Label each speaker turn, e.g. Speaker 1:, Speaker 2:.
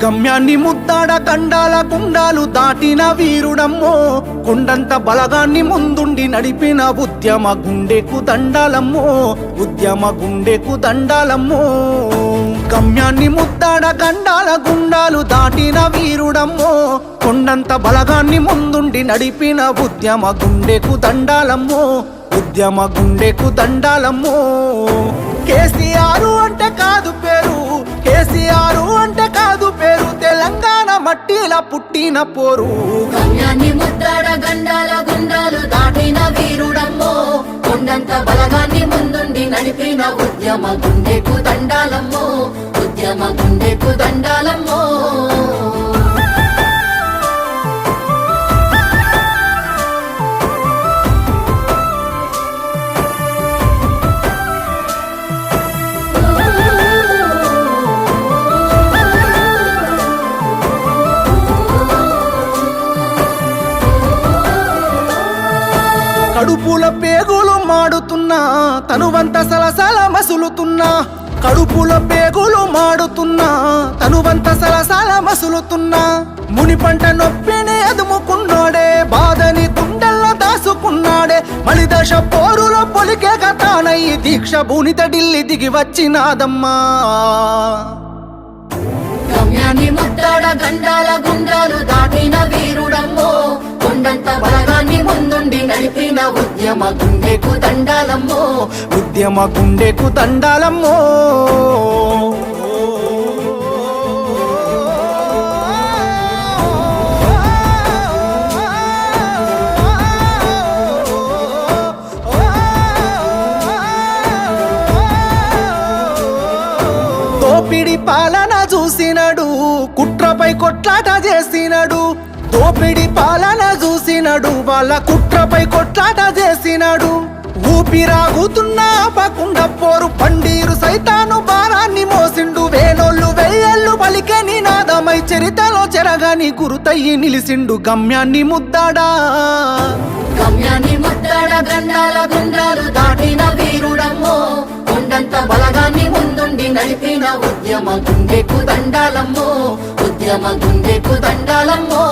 Speaker 1: గమ్యాన్ని ముద్దాడ గండాల గుండాలు దాటిన వీరుడమ్మో, కొండంత బలగాన్ని ముందుండి నడిపిన ఉద్యమ గుండెకు దండాలమ్మో, ఉద్యమ గుండెకు దండాలమ్మో. గమ్యాన్ని ముద్దాడ గండాల గుండాలు దాటిన వీరుడమ్మో, కొండంత బలగాన్ని ముందుండి నడిపిన ఉద్యమ గుండెకు దండాలమ్మో, ఉద్యమ గుండెకు దండాలమ్మో. కేసీఆర్ అంటే కాదు పేరు, కేసీఆర్ అంటే కాదు పేరు, తెలంగాణ మట్టిల పుట్టిన పోరు.
Speaker 2: గమ్యాన్ని ముద్దాడ గండాల గుండాలు దాటిన వీరుడమ్మో, కొండంత బలగాన్ని ముందుండి నడిపిన ఉద్యమ గుండెకు దండాలమ్మో, ఉద్యమ గుండెకు దండాలమ్మో.
Speaker 1: కడుపుల పేగులు మాడుతున్నా, తనువంత సలసల మసులుతున్నా, కడుపుల పేగులు మాడుతున్నా, తనువంత సలసల మసులుతున్నా. ముని పంట నొప్పిని అదుముకున్నాడే, బాధని గుండెల్లో దాసుకున్నాడే, మలిదశ పోరులో పొలికే కథానయ్యి దీక్ష భూనిత ఢిల్లీ దిగి వచ్చినాదమ్మా.
Speaker 2: గమ్యాన్ని ముద్దాడ గండాల గుండాలు దాటిన వీరుడమ్మో, కొండంత బలగాన్ని ముందుండి నడిపిన ఉద్యమ గుండెకు దండాలమ్మో,
Speaker 1: ఉద్యమ గుండెకు దండాలమ్మో. దోపిడి పాలన చూసినడు, కుట్రపై కొట్లాట చేసినడు, దోపిడి పాలన చూసినడు, వాళ్ళ కుట్రపై కొట్లాట చేసినాడు. ఊపిరాగుతున్నా ఆపకుండా పోరు పండీరు సైతాను భారాన్ని మోసిండు, వేనోళ్ళు వెయ్యేళ్ళు పలికే నినాదమై చరితలో చెరగాని గురుతయ్యి నిలిసిండు. గమ్యాన్ని ముద్దాడా
Speaker 2: గమ్యాన్ని ముద్దాడ గండాల గుండాలు దాటిన వీరుడమ్మో, కొండంత బలగాన్ని ముందుండి నడిపిన ఉద్యమ గుండెకు దండాలమ్మో, ఉద్యమ గుండెకు దండాలమ్మో.